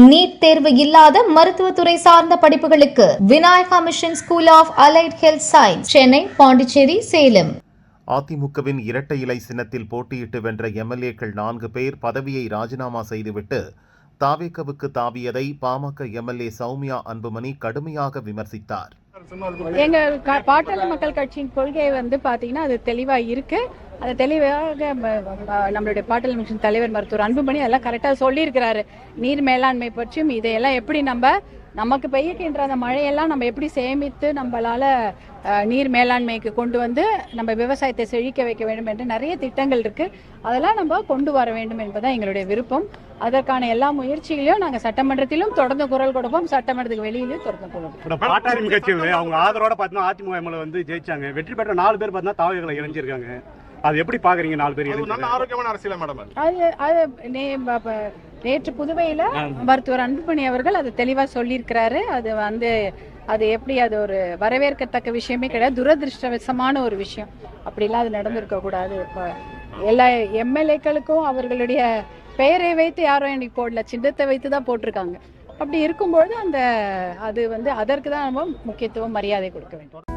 NEET தேர்வு இல்லாத மருத்துவத்துறை சார்ந்த படிப்புகளுக்கு Vinayaka mission school of allied health science, Chennai, Pondicherry, Salem. அதிமுகவின் இரட்டை இலை சின்னத்தில் போட்டியிட்டு வென்ற எம்எல்ஏக்கள் 4 பேர் பதவியை ராஜினாமா செய்துவிட்டு தாவேகவுக்கு தாவியதை பாமக எம்எல்ஏ சௌமியா அன்புமணி கடுமையாக விமர்சித்தார். எங்க பாட்டாளி மக்கள் கட்சியின் கொள்கை பாத்தீங்கன்னா அது தெளிவா இருக்கு. அது தெளிவாக நம்மளுடைய பாட்டாளி மிஷன் தலைவர் மருத்துவர் அன்புமணி அதெல்லாம் கரெக்டா சொல்லியிருக்கிறாரு. நீர் மேலாண்மை பற்றியும் இதையெல்லாம் எப்படி நமக்கு பெய்யுகின்ற அந்த மழையெல்லாம் நம்ம எப்படி சேமித்து நம்மளால நீர் மேலாண்மைக்கு கொண்டு வந்து நம்ம விவசாயத்தை செழிக்க வைக்க வேண்டும் என்று நிறைய திட்டங்கள் இருக்கு. அதெல்லாம் நம்ம கொண்டு வர வேண்டும் என்பதுதான் எங்களுடைய விருப்பம். அதற்கான எல்லா முயற்சிகளையும் நாங்கள் சட்டமன்றத்திலும் தொடர்ந்து குரல் கொடுப்போம், சட்டமன்றத்துக்கு வெளியிலும் தொடர்ந்து கொடுப்போம். பாட்டாளி கட்சி அவங்க ஆதரவோட பார்த்தீங்கன்னா அதிமுக எம்எல்ஏ ஜெயிச்சாங்க. வெற்றி பெற்ற 4 பேர் பார்த்தீங்கன்னா தாவேகளை இணைஞ்சிருக்காங்க. அது எப்படி பாக்குறீங்க? 4 பேர் நல்ல ஆரோக்கியமான அரசியல் மேடம். அது நேற்று புதுவையில மருத்துவர் அன்புமணி அவர்கள் அது தெளிவா சொல்லியிருக்கிறாரு. அது எப்படி அது ஒரு வரவேற்கத்தக்க விஷயமே கிடையாது, துரதிருஷ்டவசமான ஒரு விஷயம். அப்படிலாம் அது நடந்திருக்க கூடாது. எல்லா எம்எல்ஏக்களுக்கும் அவர்களுடைய பெயரை வைத்து யாரும் இன்னைக்கு போடல, சின்னத்தை வைத்து தான் போட்டிருக்காங்க. அப்படி இருக்கும்பொழுது அது அதற்கு தான் நம்ம முக்கியத்துவம், மரியாதை கொடுக்க வேண்டும்.